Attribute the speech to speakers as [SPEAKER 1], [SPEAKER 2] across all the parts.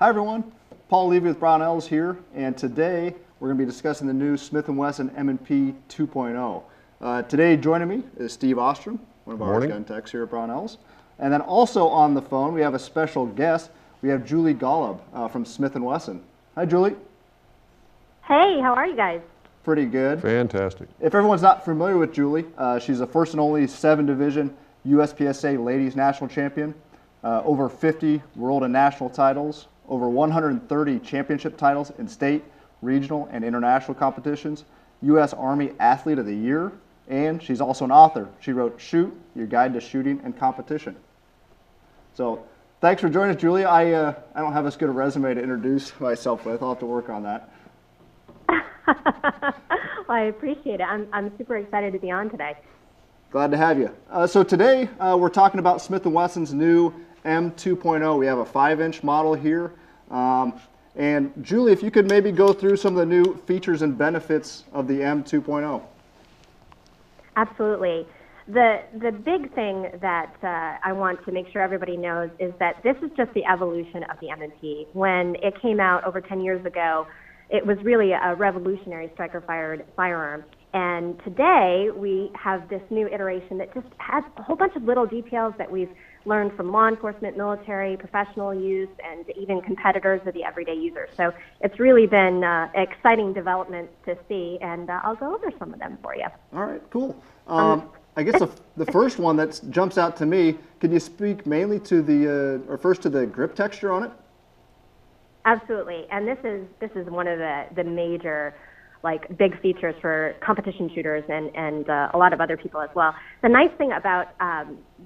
[SPEAKER 1] Hi everyone, Paul Levy with Brownells here, and today we're going to be discussing the new Smith Wesson M&P 2.0. Today joining me is Steve Ostrem, one of our Guntechs here at Brownells. And then also on the phone we have a special guest. We have Julie Golob from Smith Wesson. Hi Julie.
[SPEAKER 2] Hey, how are you guys?
[SPEAKER 1] Pretty good.
[SPEAKER 3] Fantastic.
[SPEAKER 1] If everyone's not familiar with Julie, she's the first and only 7-division USPSA Ladies National Champion, over 50 world and national titles, over 130 championship titles in state, regional, and international competitions, U.S. Army Athlete of the Year, and she's also an author. She wrote Shoot, Your Guide to Shooting and Competition. So thanks for joining us, Julie. I don't have as good a resume to introduce myself with. I'll have to work on that.
[SPEAKER 2] Well, I appreciate it. I'm super excited to be on today.
[SPEAKER 1] Glad to have you. So today we're talking about Smith & Wesson's new M 2.0. We have a 5-inch model here. And Julie, if you could maybe go through some of the new features and benefits of the M 2.0.
[SPEAKER 2] Absolutely. The big thing that I want to make sure everybody knows is that this is just the evolution of the M&P. When it came out over 10 years ago, it was really a revolutionary striker-fired firearm. And today we have this new iteration that just has a whole bunch of little details that we've learned from law enforcement, military, professional use, and even competitors of the everyday user. So it's really been exciting development to see, and I'll go over some of them for you.
[SPEAKER 1] All right, cool. I guess the first one that jumps out to me, could you speak mainly to the, or first to the grip texture on it?
[SPEAKER 2] Absolutely, and this is one of the major big features for competition shooters and a lot of other people as well. The nice thing about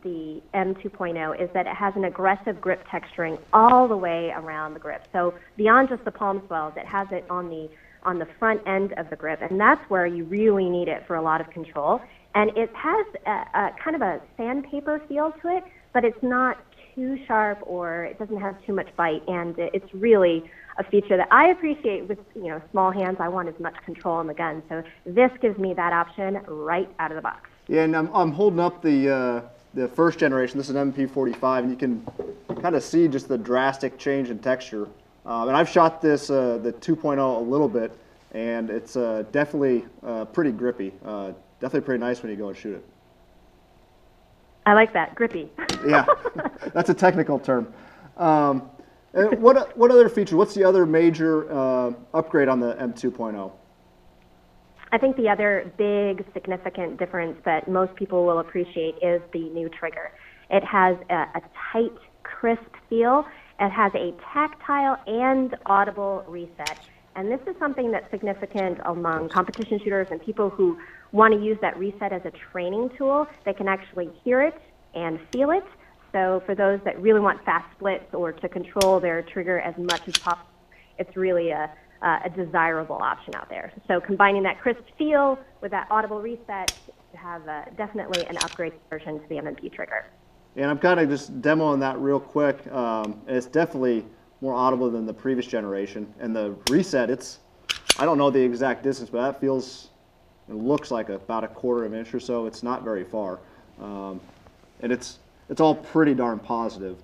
[SPEAKER 2] the M 2.0 is that it has an aggressive grip texturing all the way around the grip. So beyond just the palm swells, it has it on the front end of the grip, and that's where you really need it for a lot of control. And it has a kind of a sandpaper feel to it, but it's not too sharp or it doesn't have too much bite, and it's really a feature that I appreciate. With small hands, I want as much control on the gun, so this gives me that option right out of the box. Yeah,
[SPEAKER 1] and I'm holding up the first generation. This is an MP 45, and you can kind of see just the drastic change in texture. And I've shot this the 2.0 a little bit, and it's definitely pretty grippy. Definitely pretty nice when you go and shoot it.
[SPEAKER 2] I like that, grippy.
[SPEAKER 1] Yeah, that's a technical term. And what other features? What's the other major upgrade on the M 2.0?
[SPEAKER 2] I think the other big significant difference that most people will appreciate is the new trigger. It has a tight, crisp feel. It has a tactile and audible reset. And this is something that's significant among competition shooters and people who want to use that reset as a training tool. They can actually hear it and feel it. So for those that really want fast splits or to control their trigger as much as possible, it's really a desirable option out there. So combining that crisp feel with that audible reset, you have definitely an upgraded version to the M&P trigger.
[SPEAKER 1] And I'm kind of just demoing that real quick. And it's definitely more audible than the previous generation. And the reset, I don't know the exact distance, but that it looks like about a quarter of an inch or so. It's not very far. And it's all pretty darn positive.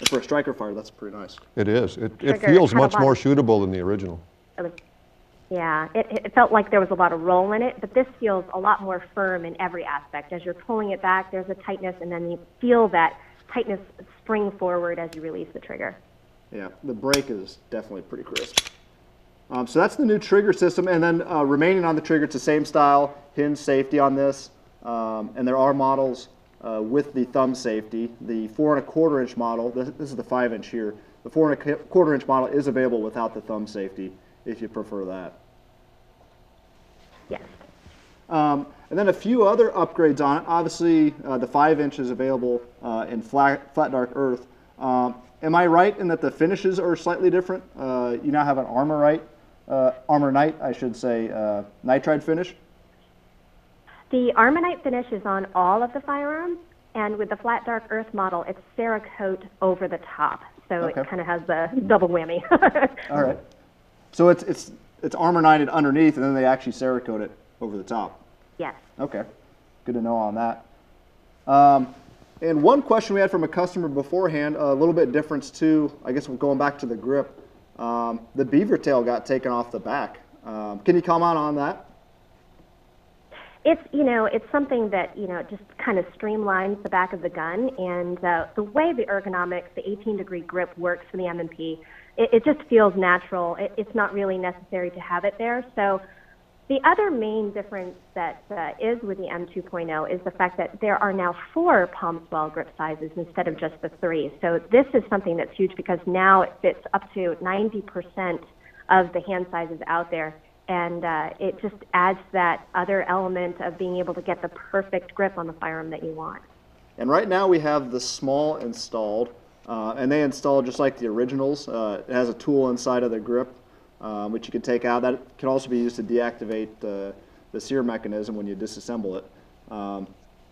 [SPEAKER 1] And for a striker fire, that's pretty nice.
[SPEAKER 3] It is. It feels much more shootable than the original.
[SPEAKER 2] Yeah, it felt like there was a lot of roll in it, but this feels a lot more firm in every aspect. As you're pulling it back, there's a tightness, and then you feel that tightness spring forward as you release the trigger.
[SPEAKER 1] Yeah, the break is definitely pretty crisp. So that's the new trigger system, and then remaining on the trigger, it's the same style, hinge safety on this, and there are models with the thumb safety. The 4 1/4 inch model, this is the 5-inch here, the 4 1/4 inch model is available without the thumb safety if you prefer that.
[SPEAKER 2] Yes.
[SPEAKER 1] And then a few other upgrades on it. Obviously, the 5-inch is available in flat dark earth. Am I right in that the finishes are slightly different? You now have an Armornite, I should say, nitride finish?
[SPEAKER 2] The Armornite finish is on all of the firearms, and with the flat dark earth model, it's Cerakote over the top. So okay. It kind of has the double whammy.
[SPEAKER 1] All right. So it's Armornited underneath, and then they actually Cerakote it over the top.
[SPEAKER 2] Yes.
[SPEAKER 1] Okay. Good to know on that. And one question we had from a customer beforehand, a little bit difference too, I guess going back to the grip, the beaver tail got taken off the back. Can you comment on that?
[SPEAKER 2] It's, it's something that, just kind of streamlines the back of the gun, and the way the ergonomics, the 18-degree grip works for the M&P, it just feels natural. It's not really necessary to have it there. So the other main difference that is with the M 2.0 is the fact that there are now 4 palm swell grip sizes instead of just the 3. So this is something that's huge because now it fits up to 90% of the hand sizes out there. And it just adds that other element of being able to get the perfect grip on the firearm that you want.
[SPEAKER 1] And right now we have the small installed, and they install just like the originals. It has a tool inside of the grip, which you can take out. That can also be used to deactivate the sear mechanism when you disassemble it.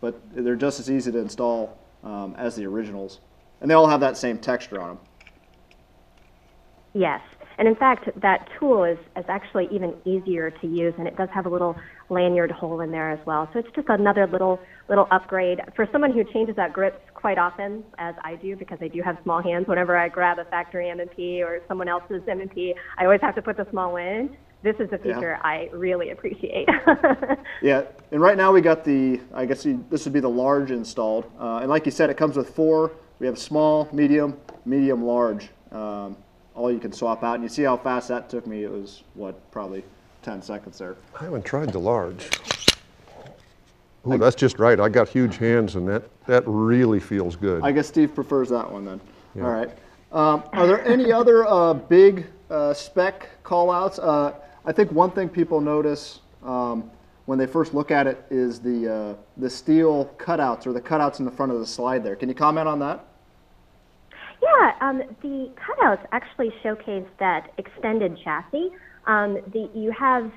[SPEAKER 1] But they're just as easy to install as the originals. And they all have that same texture on them.
[SPEAKER 2] Yes. And in fact, that tool is actually even easier to use, and it does have a little lanyard hole in there as well. So it's just another little upgrade. For someone who changes out grips quite often, as I do, because I do have small hands, whenever I grab a factory M&P or someone else's M&P, I always have to put the small one in. This is a feature I really appreciate.
[SPEAKER 1] Yeah, and right now we got I guess this would be the large installed. And like you said, it comes with 4. We have small, medium, large. All you can swap out, and you see how fast that took me. It was, probably 10 seconds there.
[SPEAKER 3] I haven't tried the large. Ooh, that's just right. I got huge hands, and that really feels good.
[SPEAKER 1] I guess Steve prefers that one then.
[SPEAKER 3] Yeah.
[SPEAKER 1] All right. Are there any other big spec call-outs? I think one thing people notice when they first look at it is the steel cutouts, or the cutouts in the front of the slide there. Can you comment on that?
[SPEAKER 2] Yeah, the cutouts actually showcase that extended chassis. You have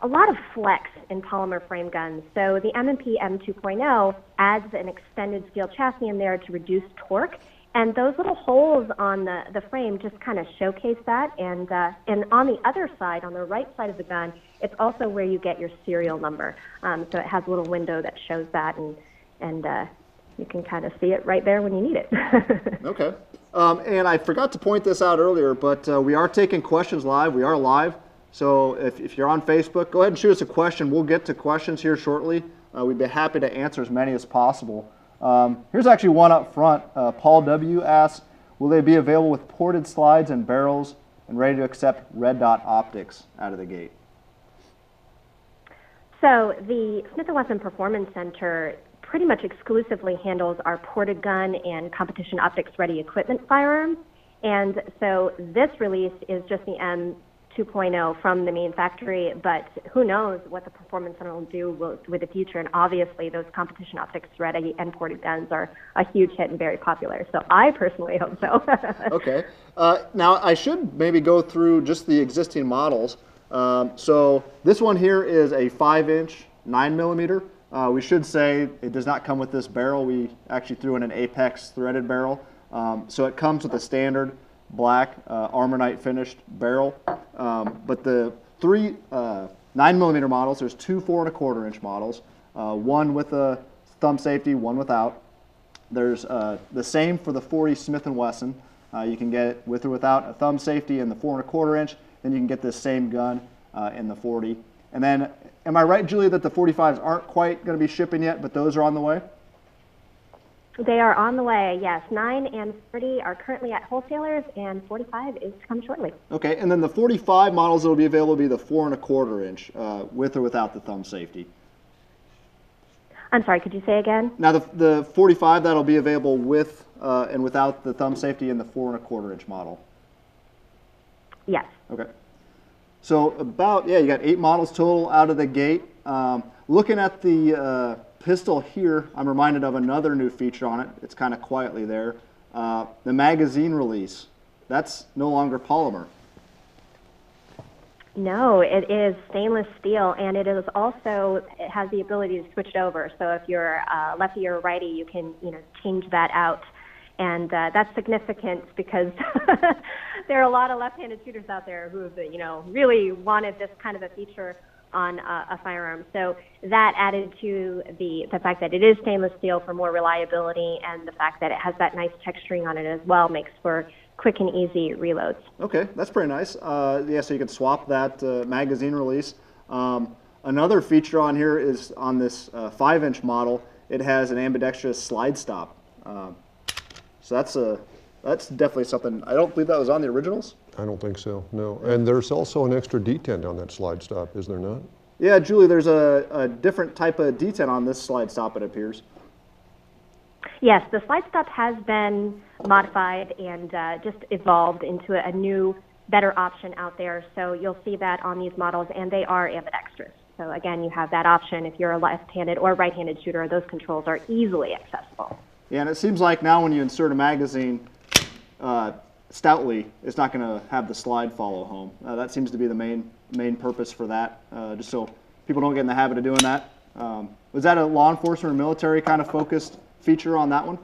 [SPEAKER 2] a lot of flex in polymer frame guns. So the M&P M 2.0 adds an extended steel chassis in there to reduce torque. And those little holes on the frame just kind of showcase that. And on the other side, on the right side of the gun, it's also where you get your serial number. So it has a little window that shows that, and you can kind of see it right there when you need it.
[SPEAKER 1] Okay. And I forgot to point this out earlier, but we are taking questions live. We are live. So if you're on Facebook, go ahead and shoot us a question. We'll get to questions here shortly. We'd be happy to answer as many as possible. Here's actually one up front. Paul W. asks, will they be available with ported slides and barrels and ready to accept red dot optics out of the gate?
[SPEAKER 2] So the Smith Wesson Performance Center pretty much exclusively handles our ported gun and competition optics ready equipment firearms. And so this release is just the M 2.0 from the main factory, but who knows what the Performance Center will do with the future. And obviously those competition optics ready and ported guns are a huge hit and very popular. So I personally hope so.
[SPEAKER 1] Okay. Now I should maybe go through just the existing models. So this one here is a 5-inch 9mm. We should say it does not come with this barrel. We actually threw in an Apex threaded barrel. So it comes with a standard black Armornite finished barrel. But the 3 9mm models, there's 2 4¼ inch models, one with a thumb safety, one without. There's the same for the 40 Smith & Wesson. You can get it with or without a thumb safety in the 4¼ inch. Then you can get this same gun in the 40. And then, am I right, Julie, that the 45s aren't quite going to be shipping yet, but those are on the way?
[SPEAKER 2] They are on the way, yes. 9 and 30 are currently at wholesalers, and 45 is to come shortly. Okay,
[SPEAKER 1] and then the 45 models that will be available will be the 4¼ inch, with or without the thumb safety.
[SPEAKER 2] I'm sorry, could you say again?
[SPEAKER 1] Now, the 45 that'll be available with and without the thumb safety in the 4¼ inch model.
[SPEAKER 2] Yes.
[SPEAKER 1] Okay. So about, you got 8 models total out of the gate. Looking at the pistol here, I'm reminded of another new feature on it. It's kind of quietly there. The magazine release. That's no longer polymer.
[SPEAKER 2] No, it is stainless steel, and it has the ability to switch it over. So if you're lefty or righty, you can change that out. And that's significant because there are a lot of left-handed shooters out there who have really wanted this kind of a feature on a firearm. So that added to the fact that it is stainless steel for more reliability, and the fact that it has that nice texturing on it as well makes for quick and easy reloads.
[SPEAKER 1] Okay, that's pretty nice. Yeah, so you can swap that magazine release. Another feature on here is on this 5-inch model, it has an ambidextrous slide stop. So that's definitely something. I don't believe that was on the originals.
[SPEAKER 3] I don't think so, no. And there's also an extra detent on that slide stop, is there not?
[SPEAKER 1] Yeah, Julie, there's a different type of detent on this slide stop, it appears.
[SPEAKER 2] Yes, the slide stop has been modified and just evolved into a new, better option out there. So you'll see that on these models, and they are ambidextrous. So again, you have that option if you're a left-handed or right-handed shooter. Those controls are easily accessible.
[SPEAKER 1] Yeah, and it seems like now when you insert a magazine, stoutly, it's not going to have the slide follow home. That seems to be the main purpose for that, just so people don't get in the habit of doing that. Was that a law enforcement or military kind of focused feature on that one?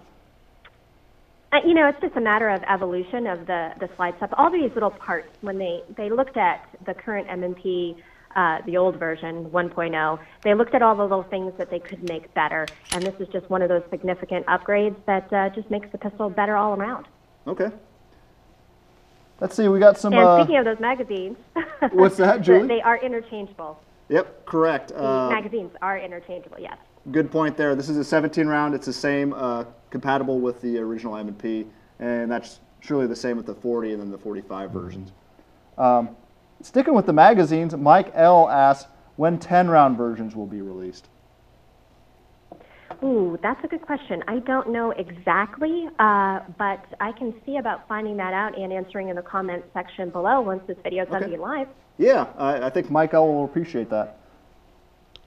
[SPEAKER 2] You know, it's just a matter of evolution of the slide stop. All these little parts, when they looked at the current M&P, the old version, 1.0, they looked at all the little things that they could make better, and this is just one of those significant upgrades that just makes the pistol better all around.
[SPEAKER 1] Okay. Let's see, we got some...
[SPEAKER 2] And speaking of those magazines...
[SPEAKER 1] What's that, Julie?
[SPEAKER 2] They are interchangeable.
[SPEAKER 1] Yep, correct.
[SPEAKER 2] The magazines are interchangeable, yes.
[SPEAKER 1] Good point there. This is a 17 round. It's the same, compatible with the original M&P, and that's surely the same with the 40 and then the 45 versions. Sticking with the magazines, Mike L. asks when 10-round versions will be released.
[SPEAKER 2] Ooh, that's a good question. I don't know exactly, but I can see about finding that out and answering in the comments section below once this video is done being live.
[SPEAKER 1] Yeah, I think Mike L. will appreciate that.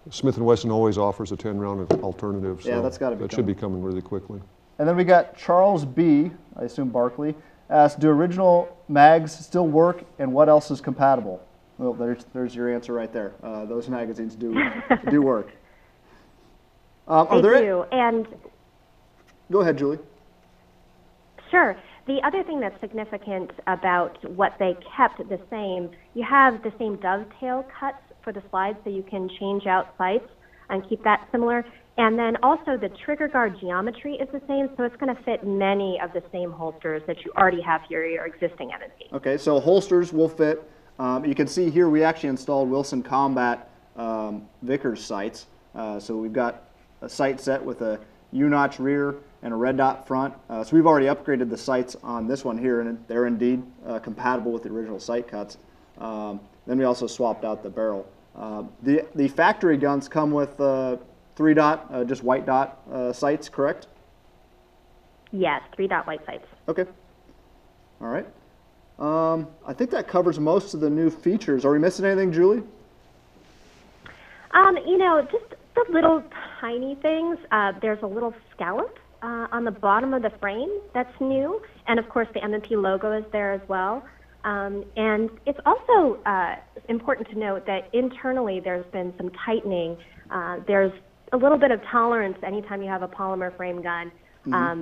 [SPEAKER 3] Smith & Wesson always offers a 10-round alternative, so
[SPEAKER 1] yeah, that's gotta be
[SPEAKER 3] that should be coming really quickly.
[SPEAKER 1] And then we got Charles B., I assume Barkley, asked, do original mags still work, and what else is compatible? Well, there's your answer right there. Those magazines do work.
[SPEAKER 2] They do, and...
[SPEAKER 1] Go ahead, Julie.
[SPEAKER 2] Sure. The other thing that's significant about what they kept the same, you have the same dovetail cuts for the slides, so you can change out sights and keep that similar. And then also the trigger guard geometry is the same, so it's going to fit many of the same holsters that you already have here, your existing M&P. Okay, so holsters will fit. You can see here we actually installed Wilson Combat Vickers sights. So we've got a sight set with a U-notch rear and a red dot front. So we've already upgraded the sights on this one here, and they're indeed compatible with the original sight cuts. Then we also swapped out the barrel. The factory guns come with 3-dot, just white dot sights, correct? Yes, 3-dot white sights. Okay. All right. I think that covers most of the new features. Are we missing anything, Julie? You know, just the little tiny things. There's a little scallop on the bottom of the frame that's new, and of course the M&P logo is there as well. And it's also important to note that internally there's been some tightening. There's a little bit of tolerance anytime you have a polymer frame gun,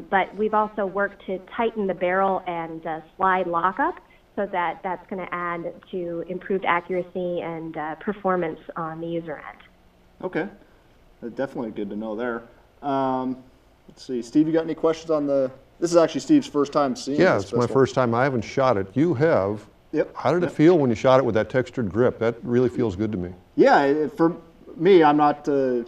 [SPEAKER 2] but we've also worked to tighten the barrel and slide lockup, so that's going to add to improved accuracy and performance on the user end. Okay, definitely good to know there. Let's see, Steve, you got any questions on the... This is actually Steve's first time seeing this
[SPEAKER 3] pistol. Yeah, it's my first time. I haven't shot it. You have.
[SPEAKER 1] Yep.
[SPEAKER 3] How did it feel when you shot it with that textured grip? That really feels good to me.
[SPEAKER 1] Yeah, for me, I'm not a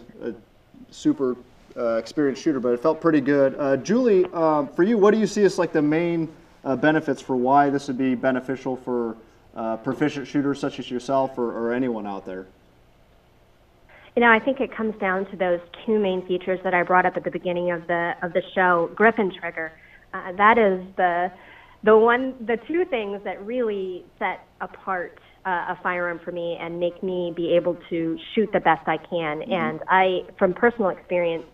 [SPEAKER 1] super experienced shooter, but it felt pretty good. Julie, for you, what do you see as like the main benefits for why this would be beneficial for proficient shooters such as yourself or anyone out there? You know, I think it comes down to those two main features that I brought up at the beginning of the show, grip and trigger. That is the two things that really set apart a firearm for me and make me be able to shoot the best I can. And I, from personal experience,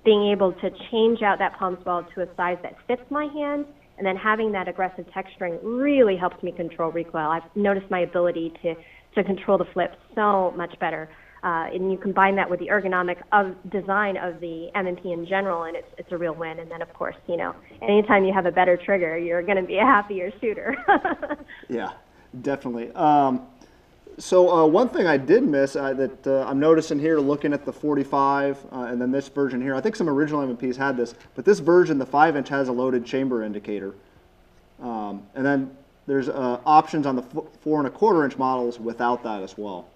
[SPEAKER 1] being able to change out that palm swell to a size that fits my hand, and then having that aggressive texturing really helps me control recoil. I've noticed my ability to control the flip so much better. And you combine that with the ergonomic design of the M&P in general, and it's a real win. And then, of course, you know, anytime you have a better trigger, you're going to be a happier shooter. Yeah, definitely. So one thing I did miss that I'm noticing here, looking at the 45 and then this version here, I think some original M&Ps had this, but this version, the 5-inch, has a loaded chamber indicator. And then there's options on the 4 1/4-inch models without that as well.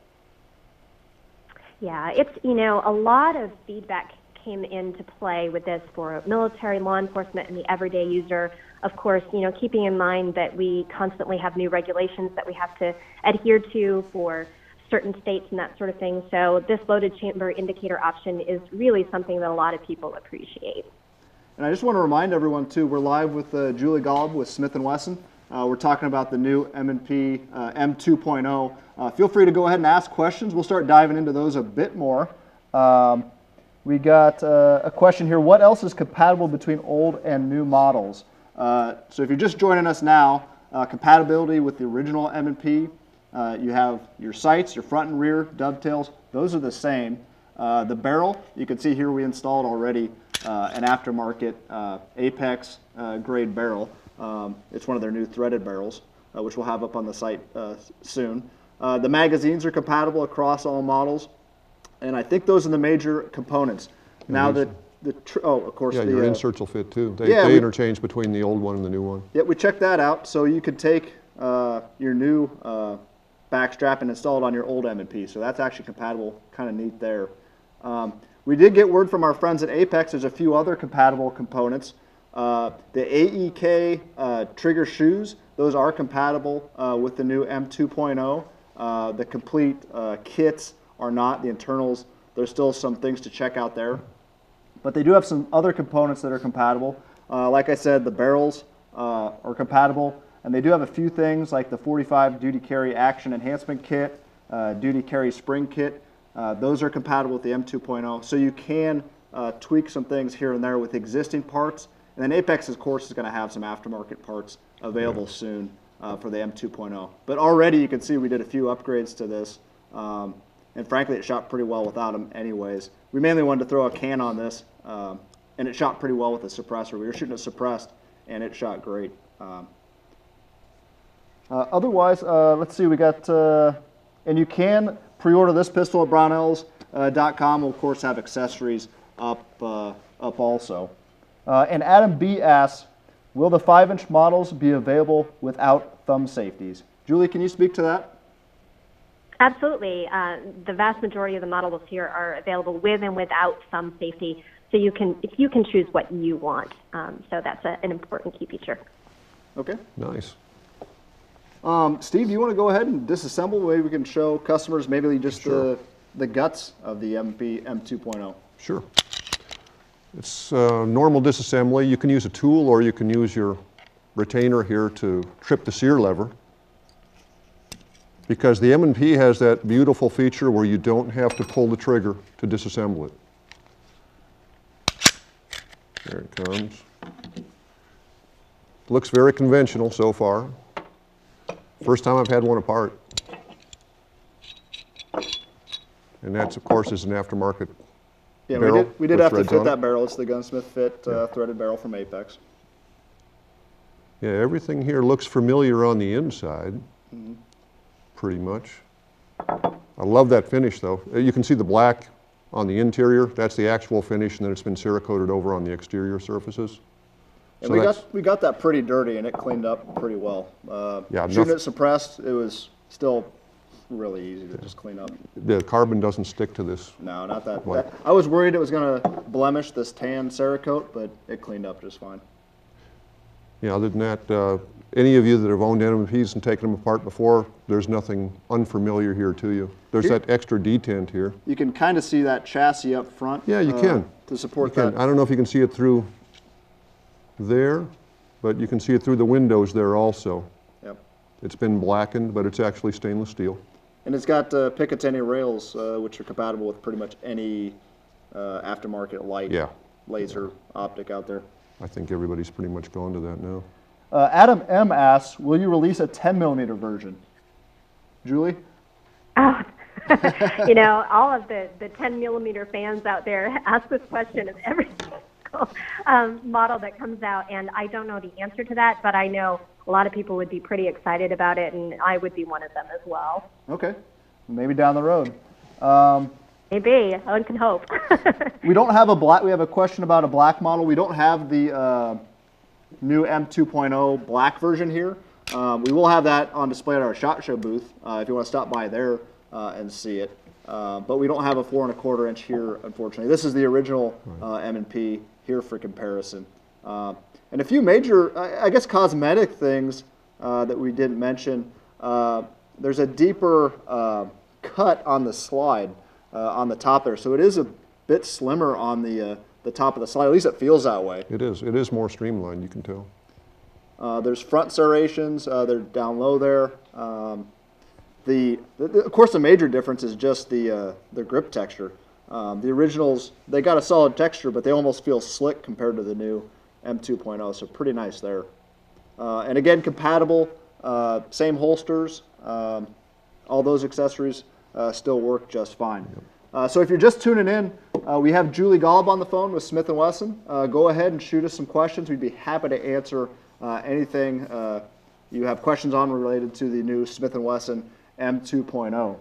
[SPEAKER 2] Yeah, it's, you know, a lot of feedback came into play with this for military, law enforcement, and the everyday user. Of course, you know, keeping in mind that we constantly have new regulations that we have to adhere to for certain states and that sort of thing. So this loaded chamber indicator option is really something that a lot of people appreciate.
[SPEAKER 1] And I just want to remind everyone, too, we're live with Julie Golob with Smith Wesson. We're talking about the new M&P M 2.0. Feel free to go ahead and ask questions. We'll start diving into those a bit more. We got a question here. What else is compatible between old and new models? So if you're just joining us now, compatibility with the original M&P, you have your sights, your front and rear dovetails. Those are the same. The barrel, you can see here we installed already an aftermarket Apex grade barrel. It's one of their new threaded barrels, which we'll have up on the site soon. The magazines are compatible across all models, and I think those are the major components. Now that of course,
[SPEAKER 3] yeah, your inserts will fit too. They
[SPEAKER 1] yeah,
[SPEAKER 3] interchange between the old one and the new one.
[SPEAKER 1] Yeah, we checked that out. So you could take your new back strap and install it on your old M&P. So that's actually compatible. Kind of neat there. We did get word from our friends at Apex. There's a few other compatible components. The AEK trigger shoes, those are compatible with the new M 2.0. The complete kits are not. The internals, there's still some things to check out there. But they do have some other components that are compatible. Like I said, the barrels are compatible. And they do have a few things like the 45 duty carry action enhancement kit, duty carry spring kit. Those are compatible with the M 2.0. So you can tweak some things here and there with existing parts. And then Apex, of course, is going to have some aftermarket parts available soon for the M 2.0. But already you can see we did a few upgrades to this. And frankly, it shot pretty well without them anyways. We mainly wanted to throw a can on this, and it shot pretty well with the suppressor. We were shooting it suppressed, and it shot great. Otherwise, let's see, we got, and you can pre-order this pistol at Brownells.com. We'll, of course, have accessories up also. And Adam B. asks, will the 5-inch models be available without thumb safeties? Julie, can you speak to that?
[SPEAKER 2] Absolutely. The vast majority of the models here are available with and without thumb safety, so you can choose what you want. So that's an important key feature.
[SPEAKER 1] Okay.
[SPEAKER 3] Nice.
[SPEAKER 1] Steve, do you want to go ahead and disassemble? Maybe we can show customers maybe just
[SPEAKER 3] Sure.
[SPEAKER 1] the guts of the M&P M 2.0.
[SPEAKER 3] Sure. It's normal disassembly. You can use a tool or you can use your retainer here to trip the sear lever. Because the M&P has that beautiful feature where you don't have to pull the trigger to disassemble it. There it comes. Looks very conventional so far. First time I've had one apart. And that's, of course, is an aftermarket barrel.
[SPEAKER 1] Yeah, we did have to
[SPEAKER 3] threads
[SPEAKER 1] fit
[SPEAKER 3] on
[SPEAKER 1] that
[SPEAKER 3] it.
[SPEAKER 1] barrel. It's the Gunsmith Fit threaded barrel from Apex.
[SPEAKER 3] Yeah, everything here looks familiar on the inside. Pretty much. I love that finish though. You can see the black on the interior. That's the actual finish, and then it's been Cerakoted over on the exterior surfaces.
[SPEAKER 1] And
[SPEAKER 3] So
[SPEAKER 1] we got that pretty dirty, and it cleaned up pretty well.
[SPEAKER 3] Yeah,
[SPEAKER 1] shooting it suppressed, it was still really easy to just clean up.
[SPEAKER 3] the carbon doesn't stick to this.
[SPEAKER 1] No, not that.
[SPEAKER 3] What?
[SPEAKER 1] I was worried it was going to blemish this tan Cerakote, but it cleaned up just fine.
[SPEAKER 3] Yeah, other than that, any of you that have owned M&Ps and taken them apart before, there's nothing unfamiliar here to you. There's that extra detent here.
[SPEAKER 1] You can kind of see that chassis up front.
[SPEAKER 3] Yeah, you can.
[SPEAKER 1] To support
[SPEAKER 3] You
[SPEAKER 1] that.
[SPEAKER 3] can. I don't know if you can see it through there, but you can see it through the windows there also.
[SPEAKER 1] Yep.
[SPEAKER 3] It's been blackened, but it's actually stainless steel.
[SPEAKER 1] And it's got Picatinny rails, which are compatible with pretty much any aftermarket light, laser, optic out there.
[SPEAKER 3] I think everybody's pretty much gone to that now.
[SPEAKER 1] Adam M. asks, will you release a 10mm version? Julie?
[SPEAKER 2] Oh, you know, all of the 10mm fans out there ask this question of every single model that comes out, and I don't know the answer to that, but I know a lot of people would be pretty excited about it, and I would be one of them as well.
[SPEAKER 1] Okay. maybe down the road.
[SPEAKER 2] Maybe. One can hope.
[SPEAKER 1] We don't have a black. We have a question about a black model. We don't have the new M 2.0 black version here. We will have that on display at our SHOT Show booth if you want to stop by there and see it. But we don't have a 4 1/4 inch here, unfortunately. This is the original M&P here for comparison. And a few major, I guess, cosmetic things that we didn't mention. There's a deeper cut on the slide on the top there, so it is a bit slimmer on the top of the slide. At least it feels that way.
[SPEAKER 3] It is. It is more streamlined, you can tell.
[SPEAKER 1] There's front serrations. They're down low there. Of course, the major difference is just the grip texture. The originals, they got a solid texture, but they almost feel slick compared to the new M 2.0, so pretty nice there. And again, compatible, same holsters, all those accessories still work just fine. So if you're just tuning in, we have Julie Golob on the phone with Smith & Wesson. Go ahead and shoot us some questions. We'd be happy to answer anything you have questions on related to the new Smith & Wesson M 2.0.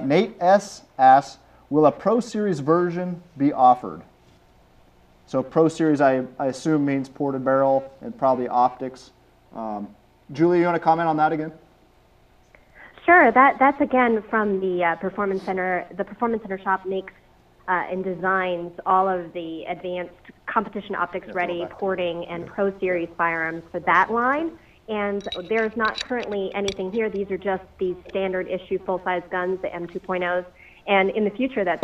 [SPEAKER 1] Nate S. asks, will a Pro Series version be offered? So Pro Series, I assume, means ported barrel and probably optics. Julie, you want to comment on that again?
[SPEAKER 2] Sure. That's again from the Performance Center. The Performance Center shop makes and designs all of the advanced competition optics ready porting and Pro Series firearms for that line. And there's not currently anything here. These are just the standard issue full-size guns, the M 2.0s. And in the future, that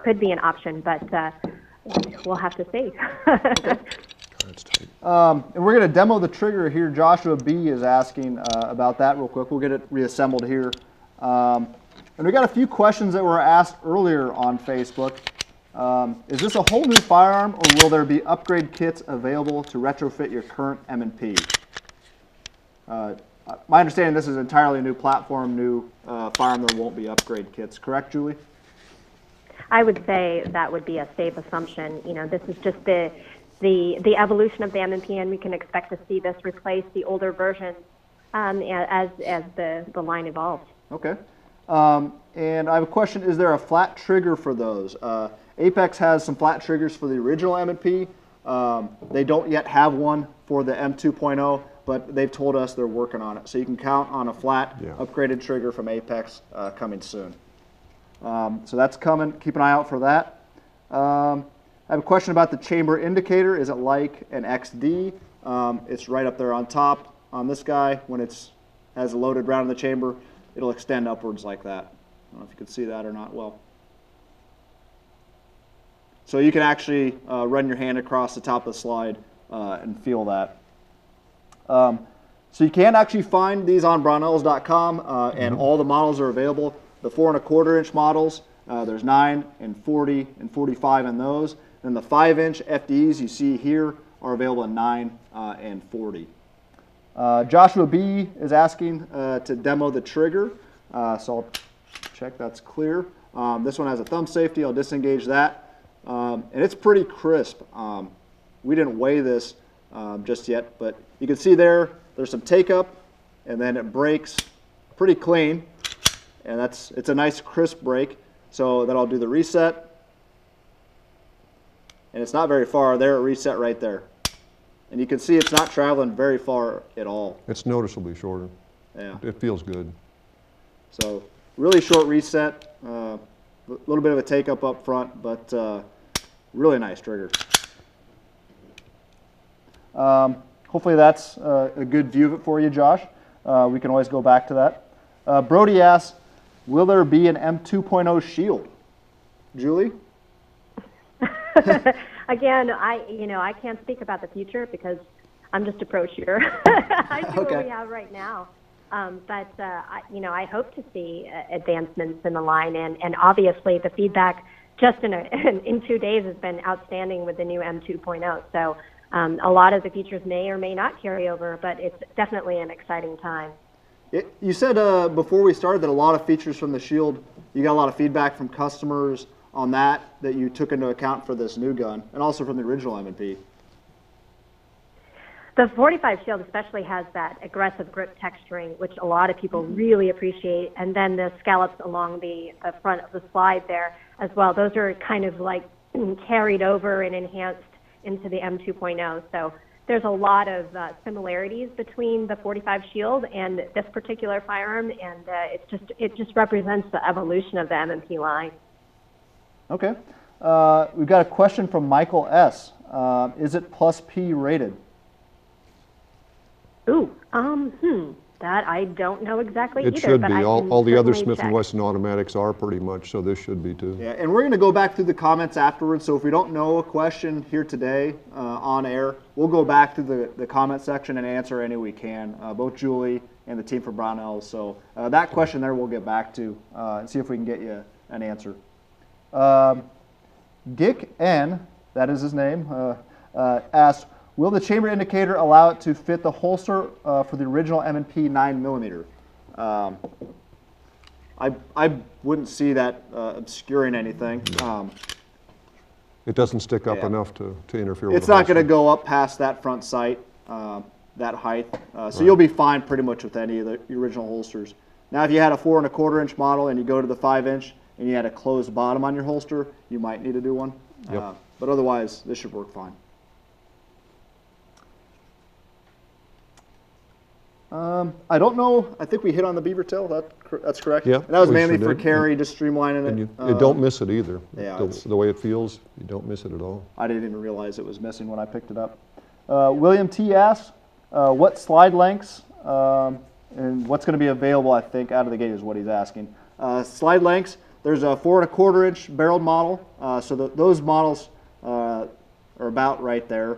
[SPEAKER 2] could be an option, but we'll have to see.
[SPEAKER 1] And we're going to demo the trigger here. Joshua B. is asking about that real quick. We'll get it reassembled here. And we got a few questions that were asked earlier on Facebook. Is this a whole new firearm, or will there be upgrade kits available to retrofit your current M&P? My understanding, this is an entirely new platform, new firearm. There won't be upgrade kits. Correct, Julie?
[SPEAKER 2] I would say that would be a safe assumption. This is just the evolution of the M&P, and we can expect to see this replace the older versions as the line evolves.
[SPEAKER 1] Okay. And I have a question. Is there a flat trigger for those? Apex has some flat triggers for the original M&P. They don't yet have one for the M 2.0, but they've told us they're working on it. So you can count on a flat, upgraded trigger from Apex coming soon. So that's coming. Keep an eye out for that. I have a question about the chamber indicator. Is it like an XD? It's right up there on top on this guy. When it's has a loaded round in the chamber, it'll extend upwards like that. I don't know if you can see that or not well. So you can actually run your hand across the top of the slide and feel that. So you can actually find these on Brownells.com, and all the models are available. The 4 1/4 inch models, there's 9 and 40 and 45 in those. And the 5-inch FDEs you see here are available in 9 and 40. Joshua B. is asking to demo the trigger, so I'll check that's clear. This one has a thumb safety. I'll disengage that. And it's pretty crisp. We didn't weigh this just yet, but you can see there's some take up, and then it breaks pretty clean, and it's a nice crisp break. So then I'll do the reset, and it's not very far there. It reset right there, and you can see it's not traveling very far at all.
[SPEAKER 3] It's noticeably shorter.
[SPEAKER 1] Yeah,
[SPEAKER 3] it feels good. So
[SPEAKER 1] really short reset, a little bit of a take up front, but really nice trigger. Hopefully that's a good view of it for you, Josh. We can always go back to that. Brody asks, will there be an M 2.0 shield? Julie?
[SPEAKER 2] Again, I can't speak about the future because I'm just a pro shooter. I see what we have right now. But I hope to see advancements in the line, and obviously the feedback just in 2 days has been outstanding with the new M 2.0. So a lot of the features may or may not carry over, but it's definitely an exciting time.
[SPEAKER 1] You said before we started that a lot of features from the Shield, you got a lot of feedback from customers on that you took into account for this new gun, and also from the original M&P.
[SPEAKER 2] The 45 Shield especially has that aggressive grip texturing, which a lot of people really appreciate, and then the scallops along the front of the slide there as well. Those are kind of like carried over and enhanced into the M2.0. So there's a lot of similarities between the 45 Shield and this particular firearm, and it just represents the evolution of the M&P line.
[SPEAKER 1] Okay. We've got a question from Michael S. Is it plus P rated?
[SPEAKER 2] Ooh, that I don't know exactly either.
[SPEAKER 3] It should
[SPEAKER 2] but
[SPEAKER 3] be.
[SPEAKER 2] I
[SPEAKER 3] All the other Smith
[SPEAKER 2] check.
[SPEAKER 3] & Wesson automatics are pretty much, so this should be too.
[SPEAKER 1] Yeah, and we're going to go back through the comments afterwards, so if we don't know a question here today on air, we'll go back to the comment section and answer any we can, both Julie and the team for Brownells. So that question there we'll get back to and see if we can get you an answer. Dick N., that is his name, asked, will the chamber indicator allow it to fit the holster for the original M&P 9mm? I wouldn't see that obscuring anything.
[SPEAKER 3] It doesn't stick up enough to interfere with
[SPEAKER 1] It's
[SPEAKER 3] the
[SPEAKER 1] not going to
[SPEAKER 3] holster.
[SPEAKER 1] go up past that front sight, that height. So you'll be fine pretty much with any of the original holsters. Now, if you had a 4 1/4 inch model and you go to the 5 inch and you had a closed bottom on your holster, you might need to do one.
[SPEAKER 3] Yep.
[SPEAKER 1] But otherwise, this should work fine. I don't know. I think we hit on the beaver tail. That's correct.
[SPEAKER 3] Yeah,
[SPEAKER 1] And that was
[SPEAKER 3] we
[SPEAKER 1] mainly
[SPEAKER 3] sure
[SPEAKER 1] for
[SPEAKER 3] did.
[SPEAKER 1] carry, just streamlining it.
[SPEAKER 3] And you don't miss it either.
[SPEAKER 1] Yeah,
[SPEAKER 3] The way it feels, you don't miss it at all.
[SPEAKER 1] I didn't even realize it was missing when I picked it up. William T. asks, what slide lengths and what's going to be available, I think, out of the gate is what he's asking. Slide lengths, there's a 4 1/4 inch barreled model. So those models are about right there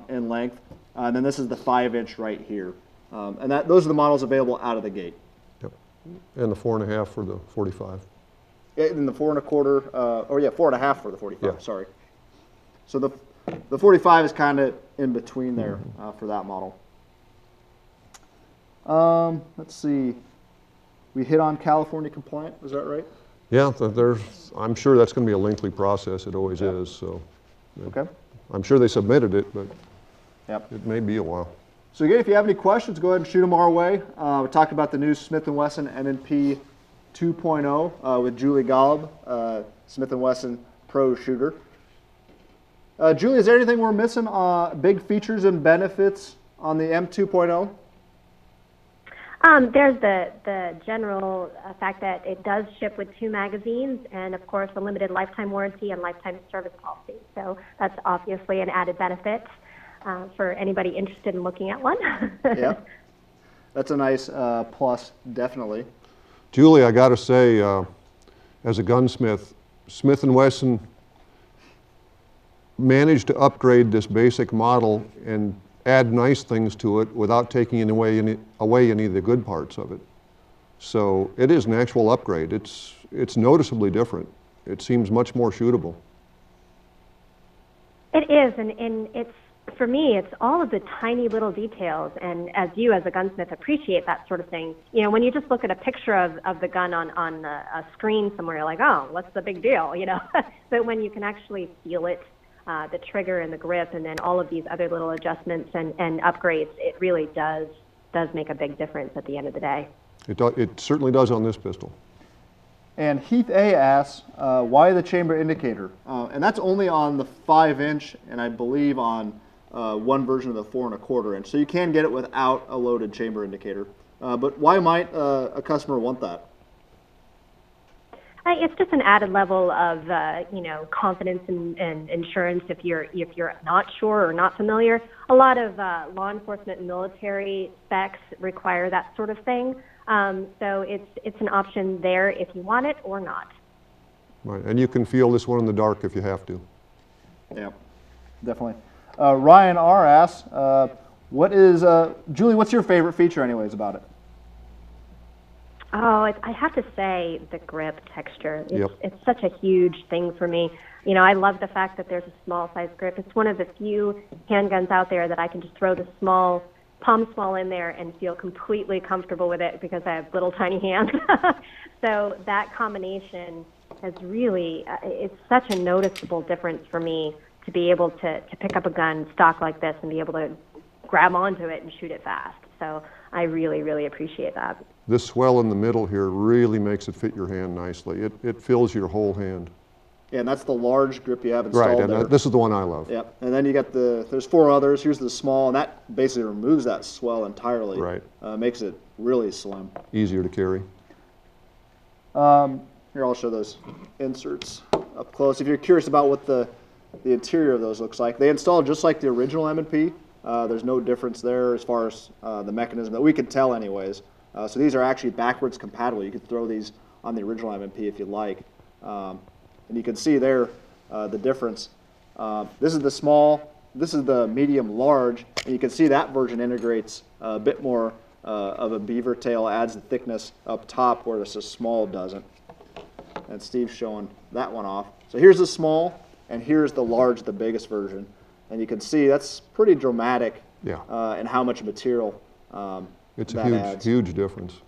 [SPEAKER 1] in length. And then this is the 5 inch right here. And those are the models available out of the gate.
[SPEAKER 3] Yep. And the 4 1/2 for the 45.
[SPEAKER 1] Yeah, and the 4 1/4, 4 1/2 for the 45,
[SPEAKER 3] Yeah.
[SPEAKER 1] sorry. So the 45 is kind of in between there for that model. Let's see. We hit on California compliant, is that right?
[SPEAKER 3] Yeah, I'm sure that's going to be a lengthy process. It always is. So
[SPEAKER 1] Okay.
[SPEAKER 3] I'm sure they submitted it, but
[SPEAKER 1] Yep.
[SPEAKER 3] it may be a while.
[SPEAKER 1] So again, if you have any questions, go ahead and shoot them our way. We talked about the new Smith & Wesson M&P 2.0 with Julie Golob, Smith & Wesson Pro Shooter. Julie, is there anything we're missing? Big features and benefits on the M2.0?
[SPEAKER 2] There's the general fact that it does ship with 2 magazines and, of course, a limited lifetime warranty and lifetime service policy. So that's obviously an added benefit for anybody interested in looking at one.
[SPEAKER 1] Yeah, that's a nice plus, definitely.
[SPEAKER 3] Julie, I got to say, as a gunsmith, Smith & Wesson managed to upgrade this basic model and add nice things to it without taking away any of the good parts of it. So it is an actual upgrade. It's noticeably different. It seems much more shootable.
[SPEAKER 2] It is, and it's, for me, it's all of the tiny little details, and as you as a gunsmith appreciate that sort of thing, you know, when you just look at a picture of the gun on a screen somewhere, you're like, oh, what's the big deal, you know? But when you can actually feel it, the trigger and the grip, and then all of these other little adjustments and upgrades, it really does make a big difference at the end of the day.
[SPEAKER 3] It certainly does on this pistol.
[SPEAKER 1] And Heath A asks, why the chamber indicator? And that's only on the 5 inch, and I believe on one version of the 4 1/4 inch. So you can get it without a loaded chamber indicator. But why might a customer want that?
[SPEAKER 2] It's just an added level of, you know, confidence and insurance if you're not sure or not familiar. A lot of law enforcement and military specs require that sort of thing. So it's an option there if you want it or not.
[SPEAKER 3] Right, and you can feel this one in the dark if you have to.
[SPEAKER 1] Yeah, definitely. Ryan R. asks, Julie, what's your favorite feature anyways about it?
[SPEAKER 2] Oh, I have to say the grip texture.
[SPEAKER 3] Yep.
[SPEAKER 2] It's such a huge thing for me. You know, I love the fact that there's a small size grip. It's one of the few handguns out there that I can just throw the palm small in there and feel completely comfortable with it because I have little tiny hands. So that combination has really, it's such a noticeable difference for me to be able to pick up a gun stock like this and be able to grab onto it and shoot it fast. So I really, really appreciate that.
[SPEAKER 3] This swell in the middle here really makes it fit your hand nicely. It fills your whole hand.
[SPEAKER 1] Yeah, and that's the large grip you have installed
[SPEAKER 3] Right, and
[SPEAKER 1] there.
[SPEAKER 3] this is the one I love.
[SPEAKER 1] Yep, and then you got there's 4 others. Here's the small, and that basically removes that swell entirely.
[SPEAKER 3] Right.
[SPEAKER 1] Makes it really slim.
[SPEAKER 3] Easier to carry.
[SPEAKER 1] Here, I'll show those inserts up close. If you're curious about what the interior of those looks like, they install just like the original M&P. There's no difference there as far as the mechanism that we could tell anyways. So these are actually backwards compatible. You could throw these on the original M&P if you'd like. And you can see there the difference. This is the small, this is the medium large, and you can see that version integrates a bit more of a beaver tail, adds the thickness up top where this small doesn't. And Steve's showing that one off. So here's the small, and here's the large, the biggest version. And you can see that's pretty dramatic in how much material
[SPEAKER 3] it's
[SPEAKER 1] that
[SPEAKER 3] a
[SPEAKER 1] adds.
[SPEAKER 3] huge difference.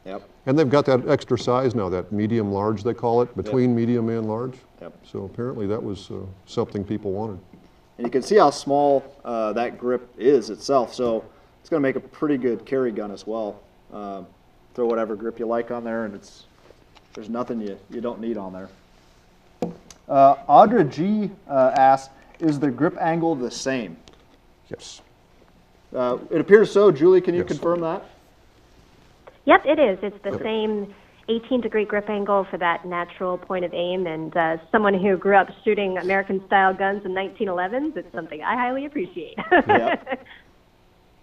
[SPEAKER 1] Yep.
[SPEAKER 3] And they've got that extra size now, that medium large they call it, between medium and large.
[SPEAKER 1] Yep.
[SPEAKER 3] So apparently that was something people wanted.
[SPEAKER 1] And you can see how small that grip is itself. So it's going to make a pretty good carry gun as well. Throw whatever grip you like on there, and there's nothing you don't need on there. Audra G asks, is the grip angle the same?
[SPEAKER 3] Yes.
[SPEAKER 1] It appears so. Julie, can you confirm that?
[SPEAKER 2] Yep, it is. It's the same 18-degree grip angle for that natural point of aim, and someone who grew up shooting American-style guns in 1911s, it's something I highly appreciate.
[SPEAKER 1] Yep.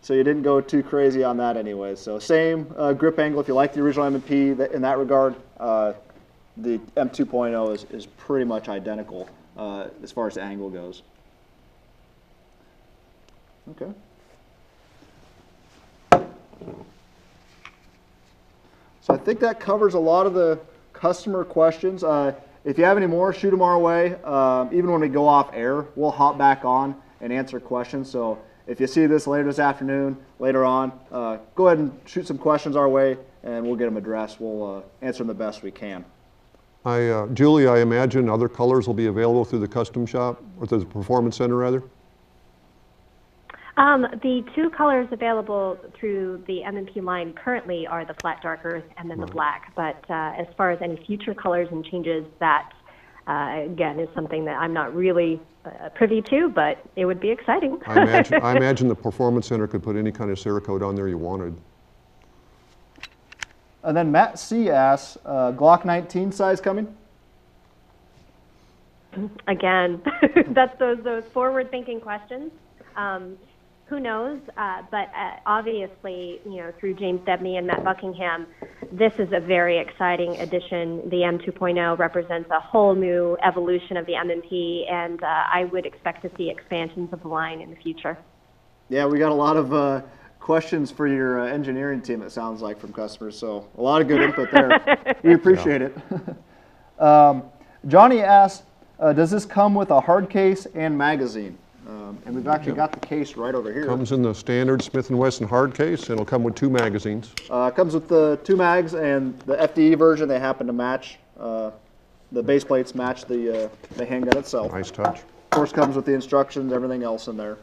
[SPEAKER 1] So you didn't go too crazy on that anyway. So same grip angle if you like the original M&P in that regard. The M2.0 is pretty much identical as far as the angle goes. Okay. So I think that covers a lot of the customer questions. If you have any more, shoot them our way. Even when we go off air, we'll hop back on and answer questions. So if you see this later this afternoon, later on, go ahead and shoot some questions our way, and we'll get them addressed. We'll answer them the best we can.
[SPEAKER 3] Julie, I imagine other colors will be available through the custom shop, or through the Performance Center, rather?
[SPEAKER 2] The 2 colors available through the M&P line currently are the flat dark earth and then the black. But as far as any future colors and changes, that, again, is something that I'm not really privy to, but it would be exciting.
[SPEAKER 3] I imagine the Performance Center could put any kind of Cerakote on there you wanted.
[SPEAKER 1] And then Matt C. asks, Glock 19 size coming?
[SPEAKER 2] Again, that's those forward-thinking questions. Who knows? But obviously, through James Debney and Matt Buckingham, this is a very exciting addition. The M2.0 represents a whole new evolution of the M&P, and I would expect to see expansions of the line in the future. Yeah, we got a lot of questions for your engineering team, it sounds like, from customers. So a lot of good input there. We appreciate it. Johnny asked, does this come with a hard case and magazine? And we've actually got the case right over here.
[SPEAKER 3] Comes in the standard Smith & Wesson hard case, and it'll come with 2 magazines.
[SPEAKER 1] Comes with the 2 mags, and the FDE version, they happen to match. The base plates match the handgun itself.
[SPEAKER 3] Nice touch.
[SPEAKER 1] Of course, comes with the instructions, everything else in there.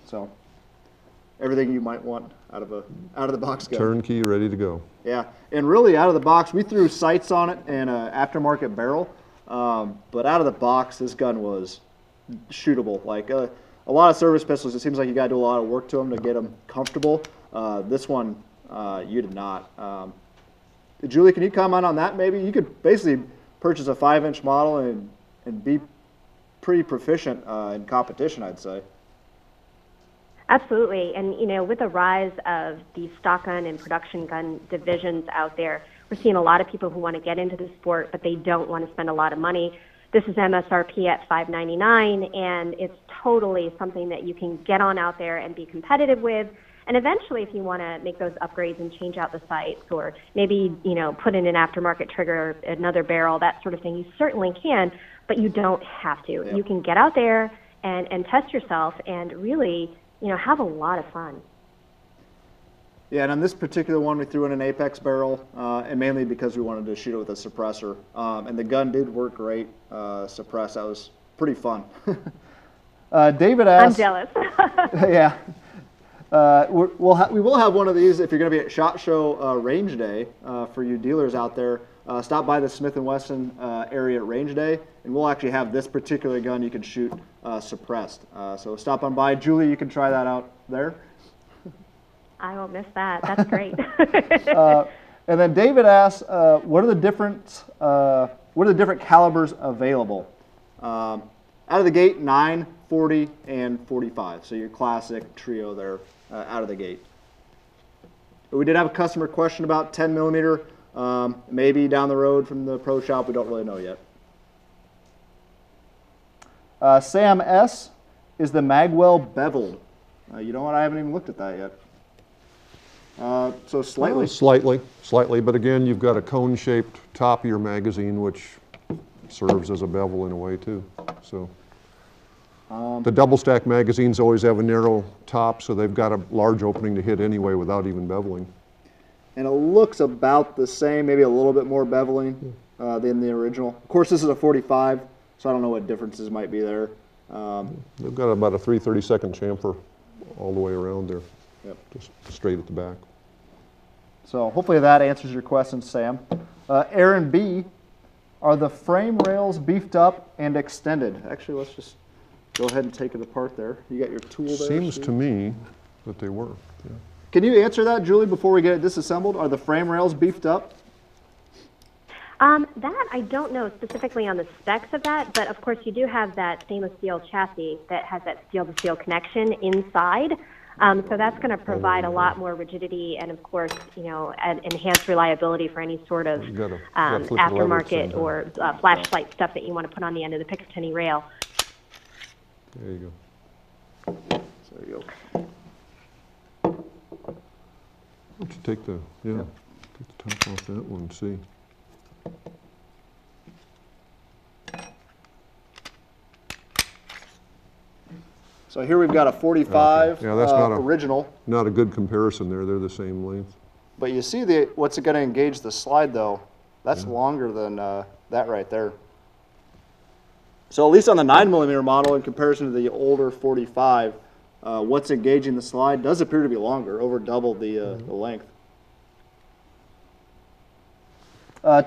[SPEAKER 1] So, everything you might want out of the box gun.
[SPEAKER 3] Turnkey, ready to go.
[SPEAKER 1] Yeah, and really out of the box, we threw sights on it and an aftermarket barrel, but out of the box, this gun was shootable. Like a lot of service pistols, it seems like you got to do a lot of work to them to get them comfortable. This one, you did not. Julie, can you comment on that? Maybe you could basically purchase a 5-inch model and be pretty proficient in competition, I'd say. Absolutely, and with the rise of the stock gun and production gun divisions out there, we're seeing a lot of people who want to get into the sport, but they don't want to spend a lot of money. This is MSRP at $599, and it's totally something that you can get on out there and be competitive with. And eventually, if you want to make those upgrades and change out the sights, or maybe put in an aftermarket trigger, another barrel, that sort of thing, you certainly can, but you don't have to. Yep. You can get out there and test yourself and really have a lot of fun. Yeah, and on this particular one, we threw in an Apex barrel, and mainly because we wanted to shoot it with a suppressor. And the gun did work great, suppress. That was pretty fun. David
[SPEAKER 2] I'm
[SPEAKER 1] asks.
[SPEAKER 2] jealous.
[SPEAKER 1] Yeah. We will have one of these if you're going to be at SHOT Show Range Day for you dealers out there. Stop by the Smith & Wesson area at Range Day, and we'll actually have this particular gun you can shoot suppressed. So stop on by. Julie, you can try that out there.
[SPEAKER 2] I won't miss that. That's great.
[SPEAKER 1] And then David asks, what are the different calibers available? Out of the gate, 9, 40, and 45. So your classic trio there out of the gate. But we did have a customer question about 10 millimeter. Maybe down the road from the pro shop. We don't really know yet. Sam S. Is the Mag Well beveled? You know what? I haven't even looked at that yet. So slightly.
[SPEAKER 3] Slightly, but again, you've got a cone-shaped top of your magazine, which serves as a bevel in a way too. So the double-stack magazines always have a narrow top, so they've got a large opening to hit anyway without even beveling.
[SPEAKER 1] And it looks about the same, maybe a little bit more beveling than the original. Of course, this is a 45, so I don't know what differences might be there.
[SPEAKER 3] They've got about a 3/32 chamfer all the way around there.
[SPEAKER 1] Yep.
[SPEAKER 3] Just straight at the back.
[SPEAKER 1] So hopefully that answers your question, Sam. Aaron B, are the frame rails beefed up and extended? Actually, let's just go ahead and take it apart there. You got your tool there?
[SPEAKER 3] Seems
[SPEAKER 1] Steve?
[SPEAKER 3] to me that they were. Yeah.
[SPEAKER 1] Can you answer that, Julie, before we get it disassembled? Are the frame rails beefed up?
[SPEAKER 2] That I don't know specifically on the specs of that, but of course you do have that stainless steel chassis that has that steel-to-steel connection inside. So that's going to provide a lot more rigidity and, of course, you know, enhanced reliability for any sort of
[SPEAKER 3] gotta flip the lever
[SPEAKER 2] aftermarket
[SPEAKER 3] sometime.
[SPEAKER 2] or flashlight stuff that you want to put on the end of the Picatinny rail.
[SPEAKER 3] There you go.
[SPEAKER 1] There you
[SPEAKER 3] Why don't you take the, take the top off that one and see.
[SPEAKER 1] So here we've got a 45
[SPEAKER 3] Okay. Yeah, that's not a-
[SPEAKER 1] original.
[SPEAKER 3] Not a good comparison there. They're the same length.
[SPEAKER 1] But you see what's going to engage the slide, though. That's longer than that right there. So at least on the 9mm model, in comparison to the older 45, what's engaging the slide does appear to be longer, over double the length.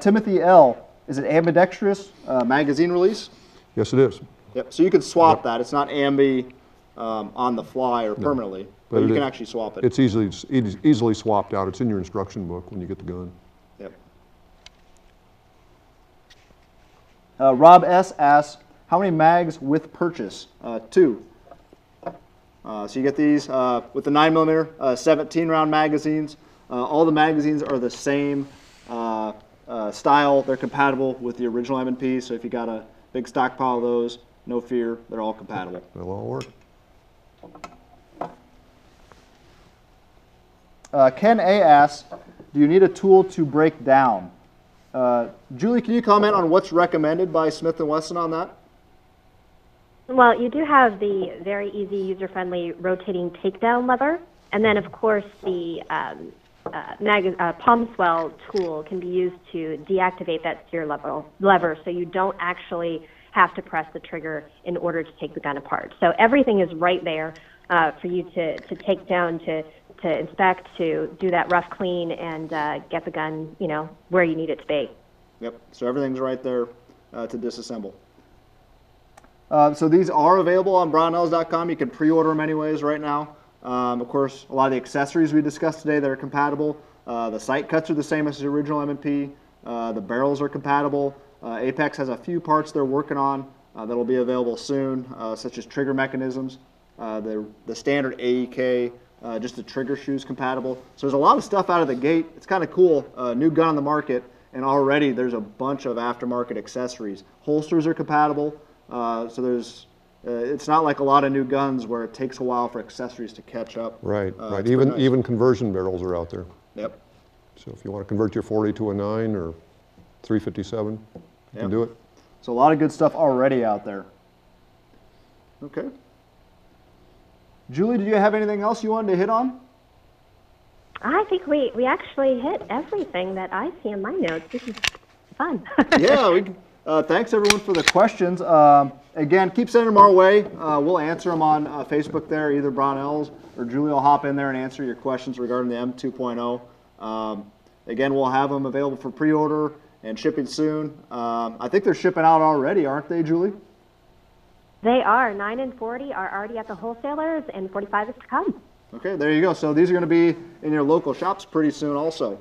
[SPEAKER 1] Timothy L, is it ambidextrous magazine release?
[SPEAKER 3] Yes, it is.
[SPEAKER 1] Yep. So you can swap that. It's not ambi on the fly or permanently, but you can actually swap it.
[SPEAKER 3] It's easily swapped out. It's in your instruction book when you get the gun.
[SPEAKER 1] Yep. Rob S asks, how many mags with purchase? 2. So you get these with the 9mm 17-round magazines. All the magazines are the same style. They're compatible with the original M&P. So if you got a big stockpile of those, no fear, they're all compatible.
[SPEAKER 3] They'll all work.
[SPEAKER 1] Ken A asks, do you need a tool to break down? Julie, can you comment on what's recommended by Smith & Wesson on that?
[SPEAKER 2] Well, you do have the very easy, user-friendly rotating takedown lever, and then, of course, the palm swell tool can be used to deactivate that steer lever so you don't actually have to press the trigger in order to take the gun apart. So everything is right there for you to take down, to inspect, to do that rough clean, and get the gun, you know, where you need it to be.
[SPEAKER 1] Yep, so everything's right there to disassemble. So these are available on Brownells.com. You can pre-order them anyways right now. Of course, a lot of the accessories we discussed today that are compatible. The sight cuts are the same as the original M&P. The barrels are compatible. Apex has a few parts they're working on that'll be available soon, such as trigger mechanisms. The standard AEK, just the trigger shoes compatible. So there's a lot of stuff out of the gate. It's kind of cool. New gun on the market, and already there's a bunch of aftermarket accessories. Holsters are compatible. So there's, it's not like a lot of new guns where it takes a while for accessories to catch up.
[SPEAKER 3] Right, right.
[SPEAKER 1] It's pretty nice.
[SPEAKER 3] Even conversion barrels are out there.
[SPEAKER 1] Yep.
[SPEAKER 3] So if you want to convert your 40 to a 9 or 357, you can do it.
[SPEAKER 1] So a lot of good stuff already out there. Okay. Julie, did you have anything else you wanted to hit on?
[SPEAKER 2] I think we actually hit everything that I see in my notes. This is fun.
[SPEAKER 1] Yeah, Thanks everyone for the questions. Again, keep sending them our way. We'll answer them on Facebook there. Either Brownells or Julie will hop in there and answer your questions regarding the M 2.0. Again, we'll have them available for pre-order and shipping soon. I think they're shipping out already, aren't they, Julie?
[SPEAKER 2] They are. 9 and 40 are already at the wholesalers, and 45 is to come.
[SPEAKER 1] Okay, there you go. So these are going to be in your local shops pretty soon also.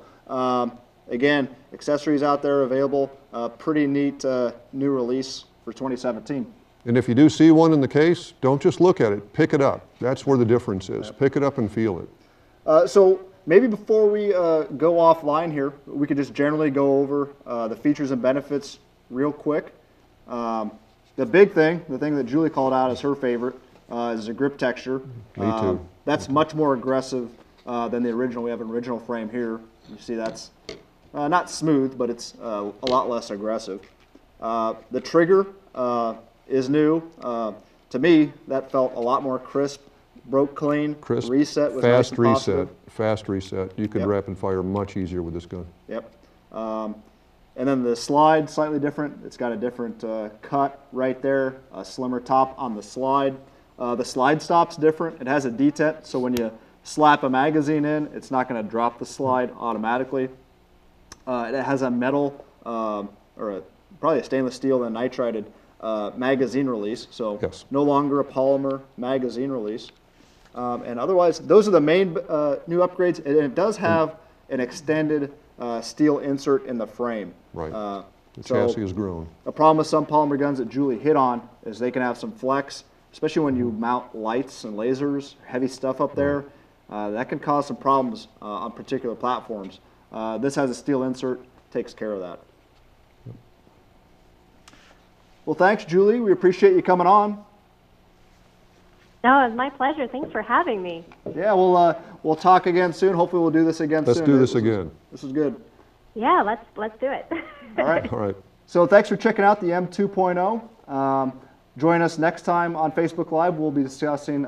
[SPEAKER 1] Again, accessories out there available. Pretty neat new release for 2017.
[SPEAKER 3] And if you do see one in the case, don't just look at it, pick it up. That's where the difference is.
[SPEAKER 1] Yep.
[SPEAKER 3] Pick it up and feel it.
[SPEAKER 1] So maybe before we go offline here, we could just generally go over the features and benefits real quick. The big thing, the thing that Julie called out as her favorite, is the grip texture.
[SPEAKER 3] Me too.
[SPEAKER 1] That's much more aggressive than the original. We have an original frame here. You see that's not smooth, but it's a lot less aggressive. The trigger is new. To me, that felt a lot more crisp, broke clean,
[SPEAKER 3] Crisp,
[SPEAKER 1] reset was
[SPEAKER 3] fast
[SPEAKER 1] nice and positive.
[SPEAKER 3] reset, fast reset. You can
[SPEAKER 1] Yep.
[SPEAKER 3] rapid fire much easier with this gun.
[SPEAKER 1] Yep. And then the slide, slightly different. It's got a different cut right there, a slimmer top on the slide. The slide stop's different. It has a detent, so when you slap a magazine in, it's not going to drop the slide automatically. It has a metal, probably a stainless steel and nitrided magazine release, so
[SPEAKER 3] Yes.
[SPEAKER 1] no longer a polymer magazine release. And otherwise, those are the main new upgrades. And it does have an extended steel insert in the frame.
[SPEAKER 3] Right. The
[SPEAKER 1] So
[SPEAKER 3] chassis has grown.
[SPEAKER 1] a problem with some polymer guns that Julie hit on is they can have some flex, especially when you mount lights and lasers, heavy stuff up there. That can cause some problems on particular platforms. This has a steel insert, takes care of that. Well, thanks, Julie. We appreciate you coming on.
[SPEAKER 2] No, it was my pleasure. Thanks for having me.
[SPEAKER 1] Yeah, we'll talk again soon. Hopefully we'll do this again soon.
[SPEAKER 3] Let's do this again.
[SPEAKER 1] This is good.
[SPEAKER 2] Yeah, let's do it.
[SPEAKER 1] All right.
[SPEAKER 3] All right.
[SPEAKER 1] So thanks for checking out the M 2.0. Join us next time on Facebook Live. We'll be discussing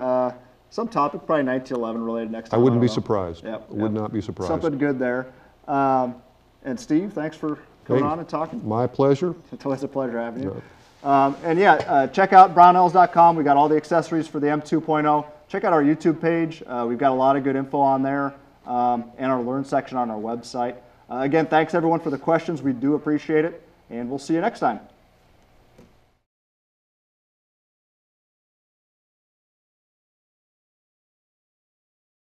[SPEAKER 1] some topic, probably 1911 related next
[SPEAKER 3] I
[SPEAKER 1] time.
[SPEAKER 3] wouldn't
[SPEAKER 1] don't
[SPEAKER 3] be
[SPEAKER 1] know.
[SPEAKER 3] surprised.
[SPEAKER 1] Yep,
[SPEAKER 3] Would
[SPEAKER 1] yep.
[SPEAKER 3] not be surprised.
[SPEAKER 1] Something good there. And Steve, thanks for coming
[SPEAKER 3] Hey,
[SPEAKER 1] on and talking.
[SPEAKER 3] My pleasure.
[SPEAKER 1] It's always a pleasure having you. And yeah, check out brownells.com. We got all the accessories for the M 2.0. Check out our YouTube page. We've got a lot of good info on there, and our Learn section on our website. Again, thanks everyone for the questions. We do appreciate it, and we'll see you next time.